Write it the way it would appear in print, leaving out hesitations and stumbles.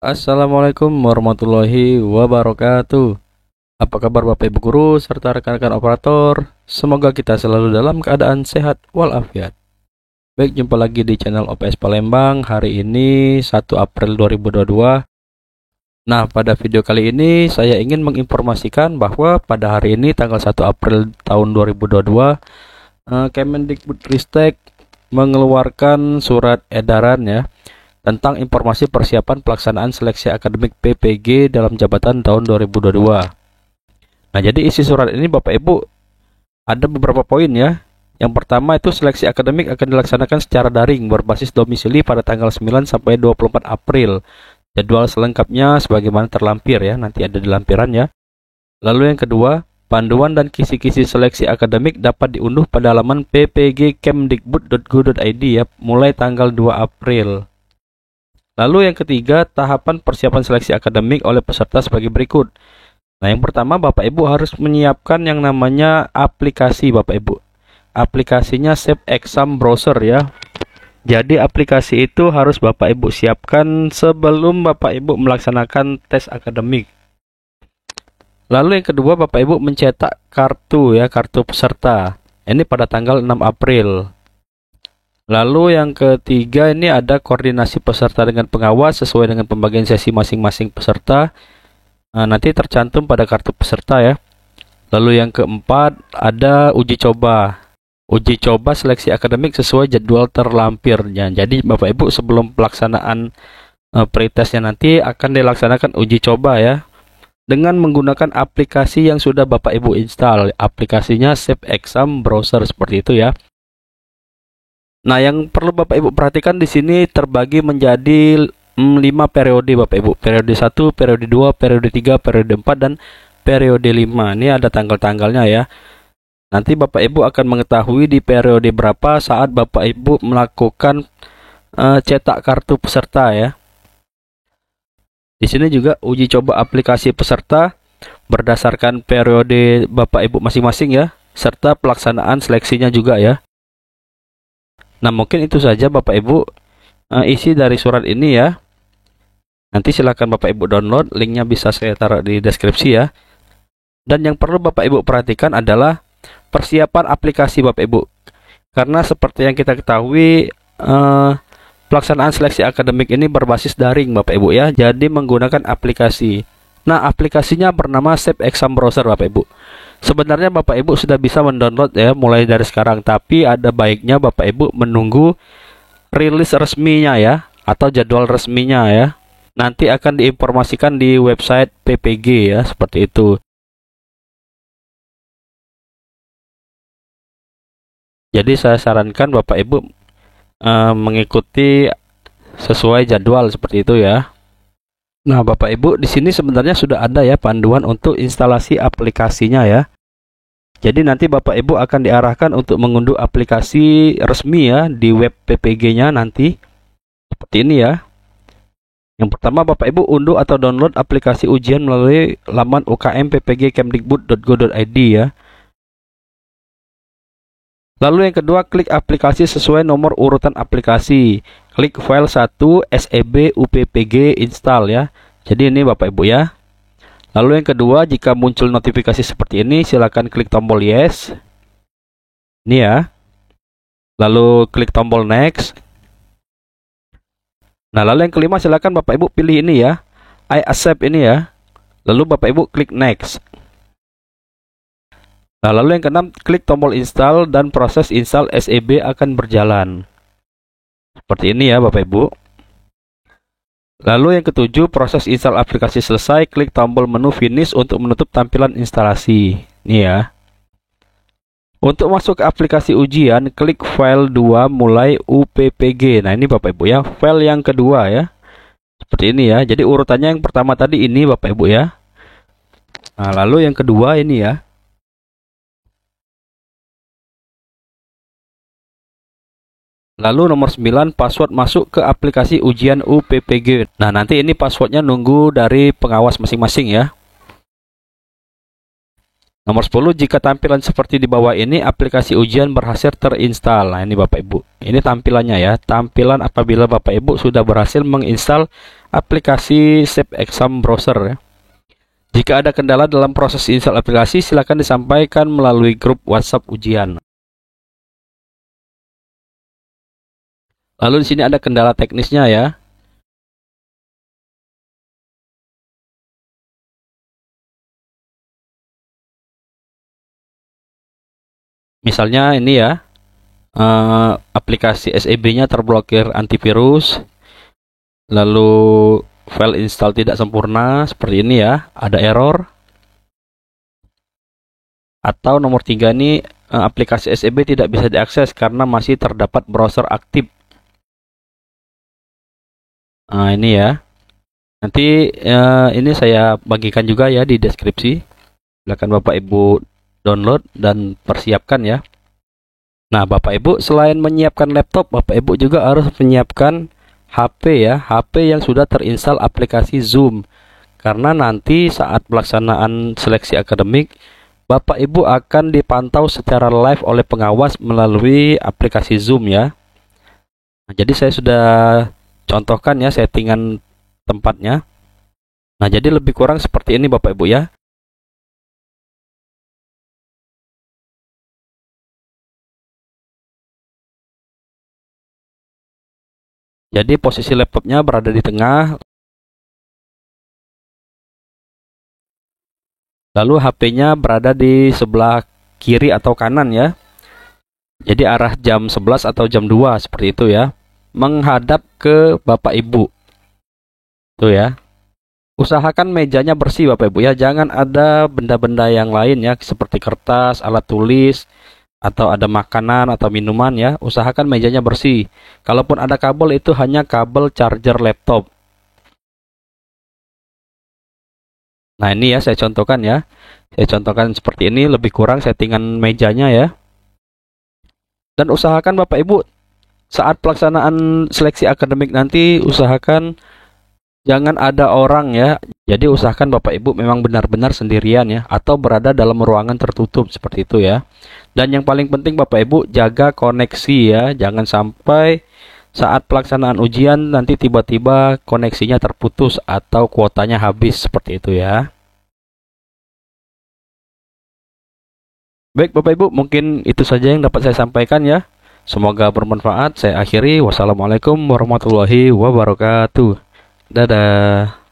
Assalamualaikum warahmatullahi wabarakatuh. Apa kabar Bapak Ibu guru serta rekan-rekan operator? Semoga kita selalu dalam keadaan sehat walafiat. Baik, jumpa lagi di channel OPS Palembang. Hari ini 1 April 2022. Nah, pada video kali ini saya ingin menginformasikan bahwa pada hari ini tanggal 1 April tahun 2022, Kemendikbudristek mengeluarkan surat edaran ya tentang informasi persiapan pelaksanaan seleksi akademik PPG dalam jabatan tahun 2022. Nah, jadi isi surat ini Bapak Ibu ada beberapa poin ya. Yang pertama itu seleksi akademik akan dilaksanakan secara daring berbasis domisili pada tanggal 9 sampai 24 April. Jadwal selengkapnya sebagaimana terlampir ya, nanti ada di lampiran ya. Lalu yang kedua, panduan dan kisi-kisi seleksi akademik dapat diunduh pada halaman ppgkemdikbud.go.id ya, mulai tanggal 2 April. Lalu yang ketiga, tahapan persiapan seleksi akademik oleh peserta sebagai berikut. Nah, yang pertama Bapak Ibu harus menyiapkan yang namanya aplikasi Bapak Ibu. Aplikasinya Safe Exam Browser ya. Jadi aplikasi itu harus Bapak Ibu siapkan sebelum Bapak Ibu melaksanakan tes akademik. Lalu yang kedua, Bapak Ibu mencetak kartu ya, kartu peserta. Ini pada tanggal 6 April. Lalu yang ketiga ini ada koordinasi peserta dengan pengawas sesuai dengan pembagian sesi masing-masing peserta. Nah, nanti tercantum pada kartu peserta ya. Lalu yang keempat ada uji coba. Uji coba seleksi akademik sesuai jadwal terlampirnya. Jadi Bapak Ibu sebelum pelaksanaan pretestnya nanti akan dilaksanakan uji coba ya, dengan menggunakan aplikasi yang sudah Bapak Ibu install. Aplikasinya Safe Exam Browser seperti itu ya. Nah, yang perlu Bapak Ibu perhatikan di sini terbagi menjadi 5 periode Bapak Ibu. Periode 1, periode 2, periode 3, periode 4 dan periode 5. Ini ada tanggal-tanggalnya ya. Nanti Bapak Ibu akan mengetahui di periode berapa saat Bapak Ibu melakukan cetak kartu peserta ya. Di sini juga uji coba aplikasi peserta berdasarkan periode Bapak Ibu masing-masing ya, serta pelaksanaan seleksinya juga ya. Nah, mungkin itu saja Bapak Ibu isi dari surat ini ya. Nanti silakan Bapak Ibu download, linknya bisa saya taruh di deskripsi ya. Dan yang perlu Bapak Ibu perhatikan adalah persiapan aplikasi Bapak Ibu. Karena seperti yang kita ketahui, pelaksanaan seleksi akademik ini berbasis daring Bapak Ibu ya, jadi menggunakan aplikasi. Nah, aplikasinya bernama Safe Exam Browser Bapak Ibu. Sebenarnya Bapak Ibu sudah bisa mendownload ya mulai dari sekarang, tapi ada baiknya Bapak Ibu menunggu rilis resminya ya, atau jadwal resminya ya. Nanti akan diinformasikan di website PPG ya, seperti itu. Jadi saya sarankan Bapak Ibu mengikuti sesuai jadwal seperti itu ya. Nah, Bapak Ibu di sini sebenarnya sudah ada ya panduan untuk instalasi aplikasinya ya. Jadi nanti Bapak Ibu akan diarahkan untuk mengunduh aplikasi resmi ya di web PPG-nya nanti. Seperti ini ya. Yang pertama Bapak Ibu unduh atau download aplikasi ujian melalui laman ukm.ppg.kemdikbud.go.id ya. Lalu yang kedua, klik aplikasi sesuai nomor urutan aplikasi. Klik file 1 SEB UPPG install ya. Jadi ini Bapak Ibu ya. Lalu yang kedua, jika muncul notifikasi seperti ini, silakan klik tombol yes. Ini ya. Lalu klik tombol next. Nah, lalu yang kelima silakan Bapak Ibu pilih ini ya, I accept ini ya. Lalu Bapak Ibu klik next. Nah, lalu yang keenam, klik tombol install dan proses install SEB akan berjalan. Seperti ini ya Bapak Ibu. Lalu yang ketujuh, proses install aplikasi selesai, klik tombol menu finish untuk menutup tampilan instalasi. Ini ya. Untuk masuk ke aplikasi ujian, klik file 2 mulai UPPG. Nah, ini Bapak Ibu ya, file yang kedua ya. Seperti ini ya. Jadi urutannya yang pertama tadi ini Bapak Ibu ya. Nah, lalu yang kedua ini ya. Lalu nomor 9, password masuk ke aplikasi ujian UPPG. Nah, nanti ini passwordnya nunggu dari pengawas masing-masing ya. Nomor 10, jika tampilan seperti di bawah ini, aplikasi ujian berhasil terinstall. Nah, ini Bapak Ibu. Ini tampilannya ya. Tampilan apabila Bapak Ibu sudah berhasil menginstal aplikasi Shape Exam Browser ya. Jika ada kendala dalam proses install aplikasi, silakan disampaikan melalui grup WhatsApp ujian. Lalu di sini ada kendala teknisnya ya. Misalnya ini ya, aplikasi SEB-nya terblokir antivirus, lalu file install tidak sempurna, seperti ini ya, ada error. Atau nomor 3 ini, aplikasi SEB tidak bisa diakses karena masih terdapat browser aktif. Nah ini ya, nanti ini saya bagikan juga ya di deskripsi. Silakan Bapak Ibu download dan persiapkan ya. Nah, Bapak Ibu selain menyiapkan laptop, Bapak Ibu juga harus menyiapkan HP ya, HP yang sudah terinstall aplikasi Zoom. Karena nanti saat pelaksanaan seleksi akademik, Bapak Ibu akan dipantau secara live oleh pengawas melalui aplikasi Zoom ya. Nah, jadi saya sudah contohkan ya settingan tempatnya. Nah, jadi lebih kurang seperti ini Bapak Ibu ya. Jadi posisi laptopnya berada di tengah, lalu HP-nya berada di sebelah kiri atau kanan ya. Jadi arah jam 11 atau jam 2 seperti itu ya. Menghadap ke Bapak Ibu. Tuh ya. Usahakan mejanya bersih Bapak Ibu ya. Jangan ada benda-benda yang lain ya, seperti kertas, alat tulis, atau ada makanan atau minuman ya. Usahakan mejanya bersih. Kalaupun ada kabel, itu hanya kabel charger laptop. Nah ini ya saya contohkan ya. Saya contohkan seperti ini, lebih kurang settingan mejanya ya. Dan usahakan Bapak Ibu saat pelaksanaan seleksi akademik nanti, usahakan jangan ada orang ya. Jadi usahakan Bapak Ibu memang benar-benar sendirian ya, atau berada dalam ruangan tertutup seperti itu ya. Dan yang paling penting Bapak Ibu jaga koneksi ya. Jangan sampai saat pelaksanaan ujian nanti tiba-tiba koneksinya terputus atau kuotanya habis seperti itu ya. Baik Bapak Ibu, mungkin itu saja yang dapat saya sampaikan ya. Semoga bermanfaat. Saya akhiri. Wassalamualaikum warahmatullahi wabarakatuh. Dadah.